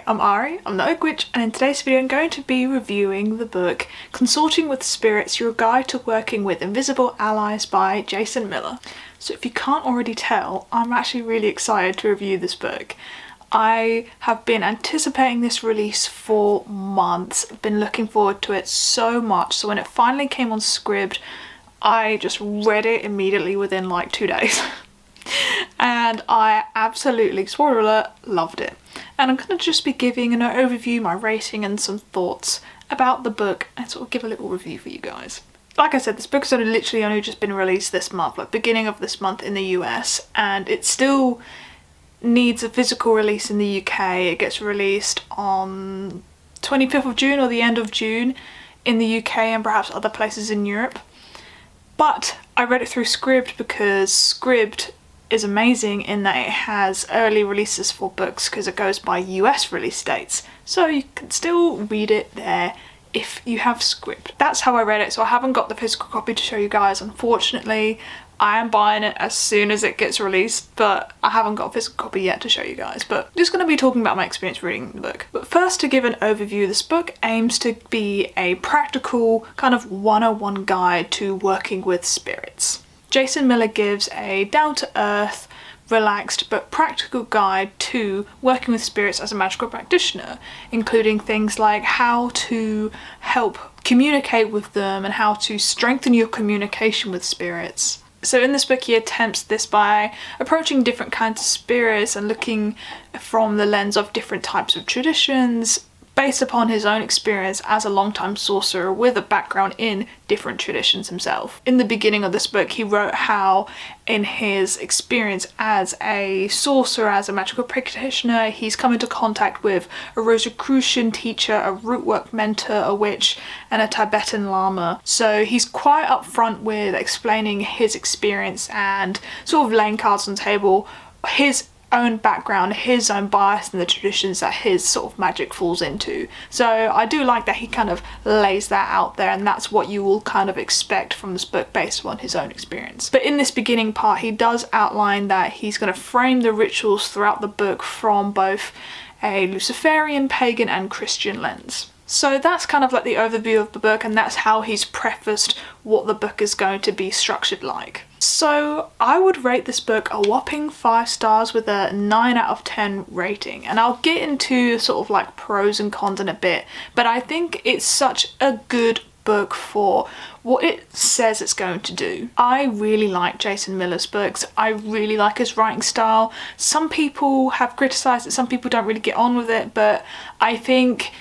I'm Ari, I'm the Oak Witch, and in today's video I'm going to be reviewing the book Consorting with Spirits, Your Guide to Working with Invisible Allies by Jason Miller. So if you can't already tell, I'm actually really excited to review this book. I have been anticipating this release for months. I've been looking forward to it so much, so when it finally came on Scribd, I just read it immediately within like 2 days. And I absolutely, spoiler alert, loved it. And I'm going to just be giving an overview, my rating and some thoughts about the book and sort of give a little review for you guys. Like I said, this book's literally only just been released this month, like beginning of this month in the US, and it still needs a physical release in the UK. It gets released on 25th of June or the end of June in the UK and perhaps other places in Europe. But I read it through Scribd because Scribd is amazing in that it has early releases for books because it goes by US release dates. So you can still read it there if you have Scribd. That's how I read it, so I haven't got the physical copy to show you guys, unfortunately. I am buying it as soon as it gets released, but I haven't got a physical copy yet to show you guys. But I'm just going to be talking about my experience reading the book. But first, to give an overview, this book aims to be a practical kind of 101 guide to working with spirits. Jason Miller gives a down-to-earth, relaxed but practical guide to working with spirits as a magical practitioner, including things like how to help communicate with them and how to strengthen your communication with spirits. So in this book he attempts this by approaching different kinds of spirits and looking from the lens of different types of traditions, based upon his own experience as a long-time sorcerer with a background in different traditions himself. In the beginning of this book, he wrote how in his experience as a sorcerer, as a magical practitioner, he's come into contact with a Rosicrucian teacher, a rootwork mentor, a witch, and a Tibetan lama. So he's quite upfront with explaining his experience and sort of laying cards on the table, his own background, his own bias and the traditions that his sort of magic falls into. So I do like that he kind of lays that out there, and that's what you will kind of expect from this book based on his own experience. But in this beginning part he does outline that he's going to frame the rituals throughout the book from both a Luciferian, pagan and Christian lens. So that's kind of like the overview of the book, and that's how he's prefaced what the book is going to be structured like. So I would rate this book a whopping 5 stars with a 9 out of 10 rating, and I'll get into sort of like pros and cons in a bit, but I think it's such a good book for what it says it's going to do. I really like Jason Miller's books. I really like his writing style. Some people have criticised it, some people don't really get on with it, but I think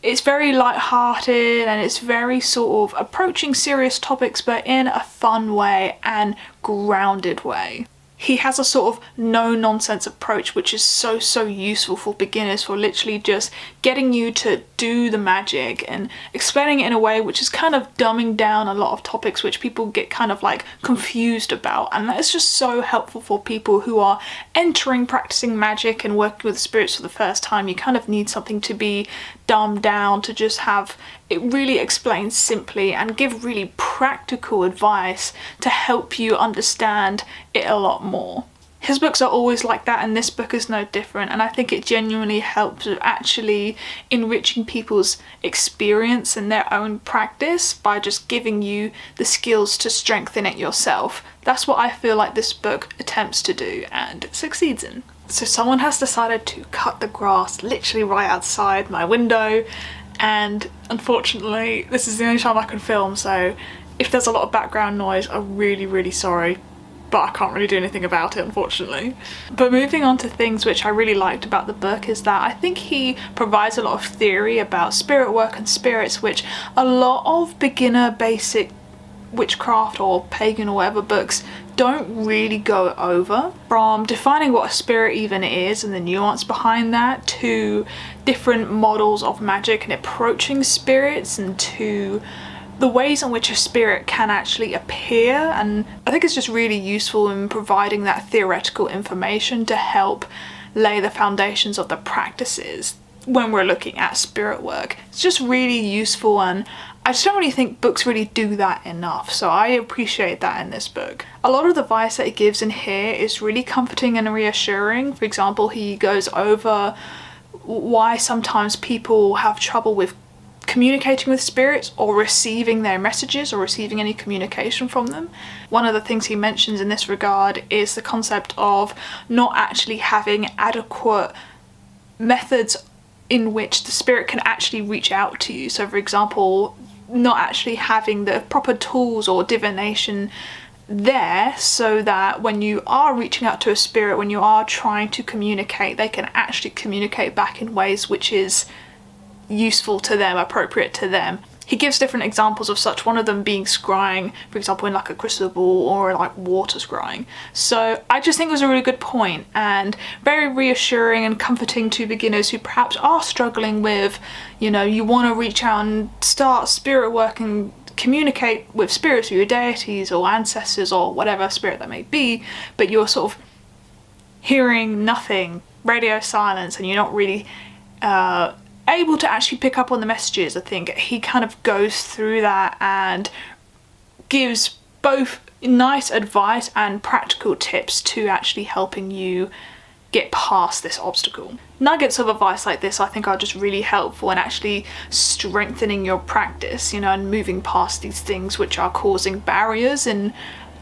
it's very light-hearted and it's very sort of approaching serious topics but in a fun way and grounded way. He has a sort of no-nonsense approach which is so useful for beginners, for literally just getting you to do the magic and explaining it in a way which is kind of dumbing down a lot of topics which people get kind of like confused about, and that is just so helpful for people who are entering practicing magic and working with spirits for the first time. You kind of need something to be dumbed down, to just have it really explained simply and give really practical advice to help you understand it a lot more. His books are always like that, and this book is no different, and I think it genuinely helps with actually enriching people's experience and their own practice by just giving you the skills to strengthen it yourself. That's what I feel like this book attempts to do and succeeds in. So someone has decided to cut the grass literally right outside my window, and unfortunately this is the only time I can film, so if there's a lot of background noise I'm really sorry, but I can't really do anything about it, unfortunately. But moving on to things which I really liked about the book is that I think he provides a lot of theory about spirit work and spirits which a lot of beginner basic witchcraft or pagan or whatever books don't really go over, from defining what a spirit even is and the nuance behind that, to different models of magic and approaching spirits, and to the ways in which a spirit can actually appear. And I think it's just really useful in providing that theoretical information to help lay the foundations of the practices when we're looking at spirit work. It's just really useful, and I just don't really think books really do that enough, so I appreciate that in this book. A lot of the advice that he gives in here is really comforting and reassuring. For example, he goes over why sometimes people have trouble with communicating with spirits or receiving their messages or receiving any communication from them. One of the things he mentions in this regard is the concept of not actually having adequate methods in which the spirit can actually reach out to you. So for example, not actually having the proper tools or divination there so that when you are reaching out to a spirit, when you are trying to communicate, they can actually communicate back in ways which is useful to them, appropriate to them. He gives different examples of such, one of them being scrying, for example, in like a crystal ball or like water scrying. So I just think it was a really good point and very reassuring and comforting to beginners who perhaps are struggling with, you know, you want to reach out and start spirit work and communicate with spirits or your deities or ancestors or whatever spirit that may be, but you're sort of hearing nothing, radio silence, and you're not really able to actually pick up on the messages. I think he kind of goes through that and gives both nice advice and practical tips to actually helping you get past this obstacle. Nuggets of advice like this I think are just really helpful in actually strengthening your practice, you know, and moving past these things which are causing barriers in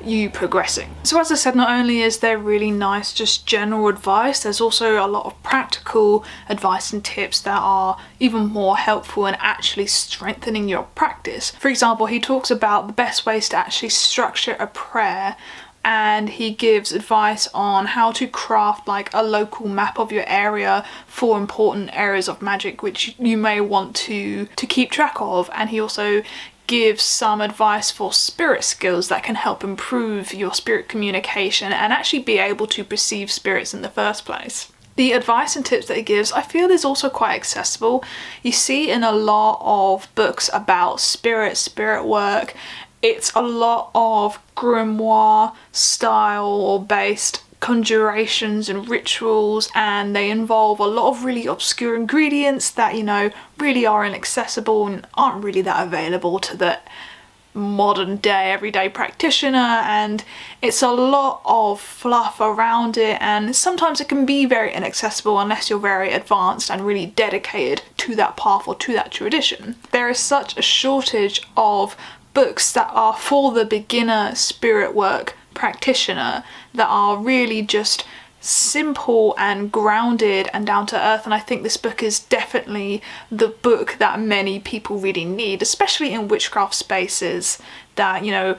you progressing. So as I said, not only is there really nice just general advice, there's also a lot of practical advice and tips that are even more helpful in actually strengthening your practice. For example, he talks about the best ways to actually structure a prayer, and he gives advice on how to craft like a local map of your area for important areas of magic which you may want to keep track of. And he also gives some advice for spirit skills that can help improve your spirit communication and actually be able to perceive spirits in the first place. The advice and tips that he gives, I feel, is also quite accessible. You see in a lot of books about spirit work, it's a lot of grimoire style or based conjurations and rituals, and they involve a lot of really obscure ingredients that, you know, really are inaccessible and aren't really that available to the modern day everyday practitioner, and it's a lot of fluff around it, and sometimes it can be very inaccessible unless you're very advanced and really dedicated to that path or to that tradition. There is such a shortage of books that are for the beginner spirit work practitioner that are really just simple and grounded and down to earth, and I think this book is definitely the book that many people really need, especially in witchcraft spaces that, you know,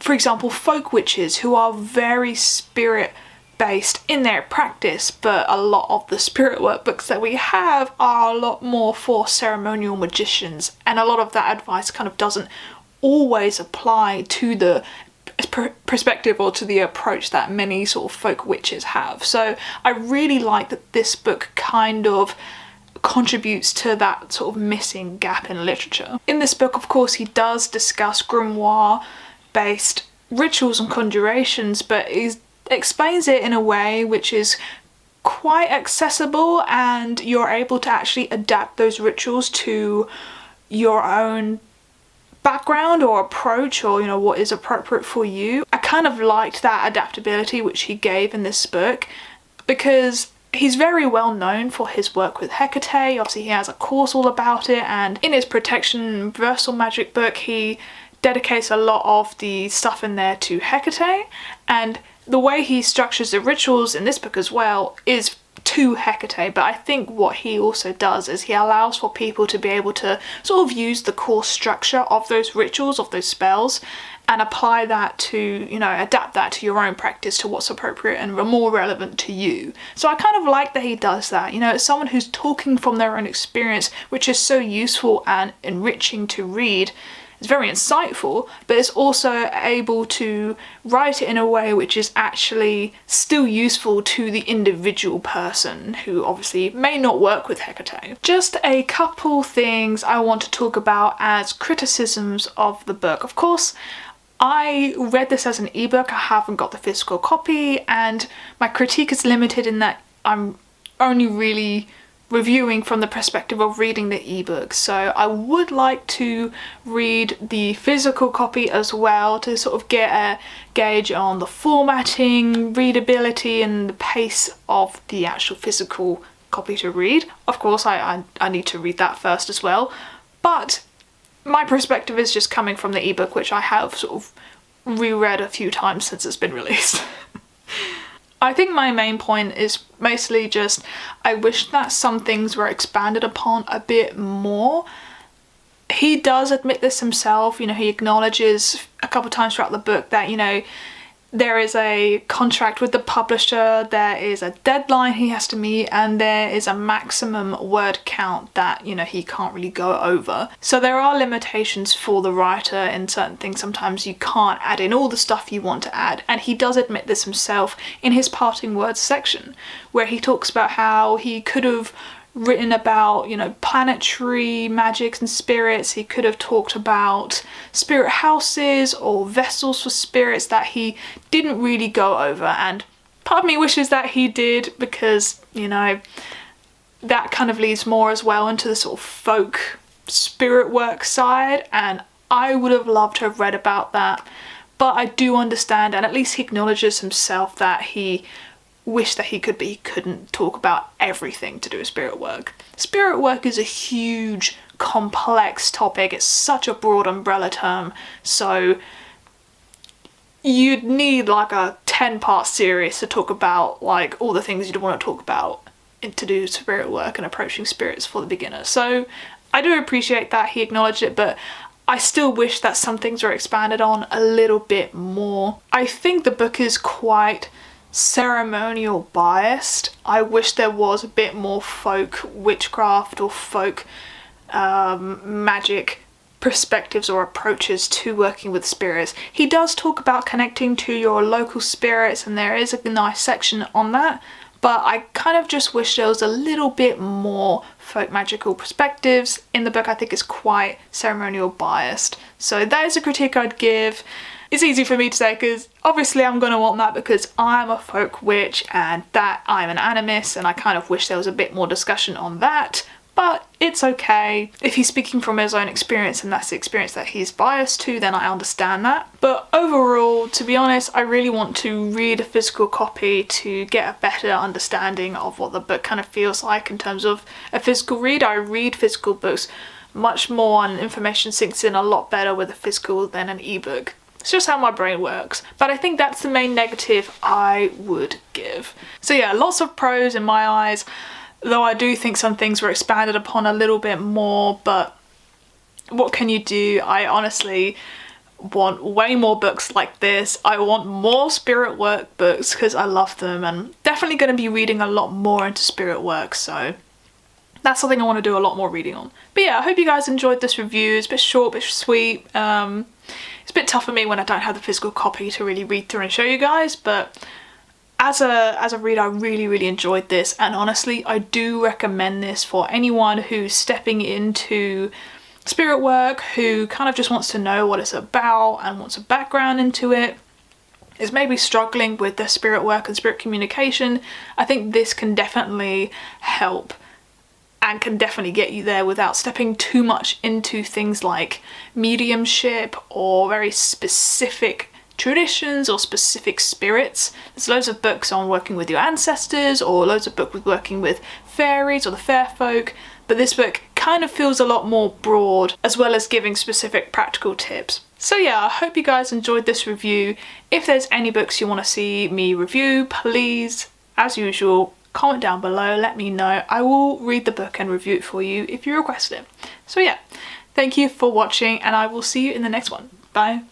for example, folk witches who are very spirit based in their practice, but a lot of the spirit work books that we have are a lot more for ceremonial magicians, and a lot of that advice kind of doesn't always apply to the perspective or to the approach that many sort of folk witches have. So I really like that this book kind of contributes to that sort of missing gap in literature. In this book, of course, he does discuss grimoire based rituals and conjurations, but he explains it in a way which is quite accessible, and you're able to actually adapt those rituals to your own background or approach, or, you know, what is appropriate for you. I kind of liked that adaptability which he gave in this book, because he's very well known for his work with Hecate. Obviously he has a course all about it, and in his Protection Universal Magic book he dedicates a lot of the stuff in there to Hecate, and the way he structures the rituals in this book as well is to Hecate. But I think what he also does is he allows for people to be able to sort of use the core structure of those rituals, of those spells, and apply that to, you know, adapt that to your own practice, to what's appropriate and more relevant to you. So I kind of like that he does that. You know, it's someone who's talking from their own experience, which is so useful and enriching to read. It's very insightful, but it's also able to write it in a way which is actually still useful to the individual person who obviously may not work with Hecate. Just a couple things I want to talk about as criticisms of the book. Of course, I read this as an ebook, I haven't got the physical copy, and my critique is limited in that I'm only really reviewing from the perspective of reading the ebook. So I would like to read the physical copy as well to sort of get a gauge on the formatting, readability, and the pace of the actual physical copy to read. Of course, I need to read that first as well, but my perspective is just coming from the ebook, which I have sort of reread a few times since it's been released. I think my main point is mostly just I wish that some things were expanded upon a bit more. He does admit this himself, you know, he acknowledges a couple times throughout the book that, you know, there is a contract with the publisher, there is a deadline he has to meet, and there is a maximum word count that, you know, he can't really go over. So there are limitations for the writer in certain things. Sometimes you can't add in all the stuff you want to add, and he does admit this himself in his parting words section, where he talks about how he could have written about, you know, planetary magics and spirits. He could have talked about spirit houses or vessels for spirits that he didn't really go over, and part of me wishes that he did, because, you know, that kind of leads more as well into the sort of folk spirit work side, and I would have loved to have read about that. But I do understand, and at least he acknowledges himself that he wish that he could, but he couldn't talk about everything to do with spirit work. Spirit work is a huge, complex topic. It's such a broad umbrella term, so you'd need like a 10-part series to talk about like all the things you'd want to talk about to do spirit work and approaching spirits for the beginner. So I do appreciate that he acknowledged it, but I still wish that some things were expanded on a little bit more. I think the book is quite ceremonial biased. I wish there was a bit more folk witchcraft or folk magic perspectives or approaches to working with spirits. He does talk about connecting to your local spirits, and there is a nice section on that, but I kind of just wish there was a little bit more folk magical perspectives in the book. I think it's quite ceremonial biased. So that is a critique I'd give. It's easy for me to say because obviously I'm going to want that because I'm a folk witch and that I'm an animist, and I kind of wish there was a bit more discussion on that, but it's okay. If he's speaking from his own experience and that's the experience that he's biased to, then I understand that. But overall, to be honest, I really want to read a physical copy to get a better understanding of what the book kind of feels like in terms of a physical read. I read physical books much more and information sinks in a lot better with a physical than an ebook. It's just how my brain works, but I think that's the main negative I would give. So yeah, lots of pros in my eyes, though I do think some things were expanded upon a little bit more, but what can you do? I honestly want way more books like this. I want more spirit work books because I love them, and definitely going to be reading a lot more into spirit work, so that's something I want to do a lot more reading on. But yeah, I hope you guys enjoyed this review. It's a bit short, a bit sweet. It's a bit tough for me when I don't have the physical copy to really read through and show you guys, but as a reader, I really enjoyed this, and honestly I do recommend this for anyone who's stepping into spirit work, who kind of just wants to know what it's about and wants a background into it, is maybe struggling with their spirit work and spirit communication. I think this can definitely help and can definitely get you there without stepping too much into things like mediumship or very specific traditions or specific spirits. There's loads of books on working with your ancestors, or loads of books with working with fairies or the fair folk, but this book kind of feels a lot more broad, as well as giving specific practical tips. So yeah, I hope you guys enjoyed this review. If there's any books you want to see me review, please, as usual, comment down below, let me know. I will read the book and review it for you if you request it. So yeah, thank you for watching, and I will see you in the next one. Bye.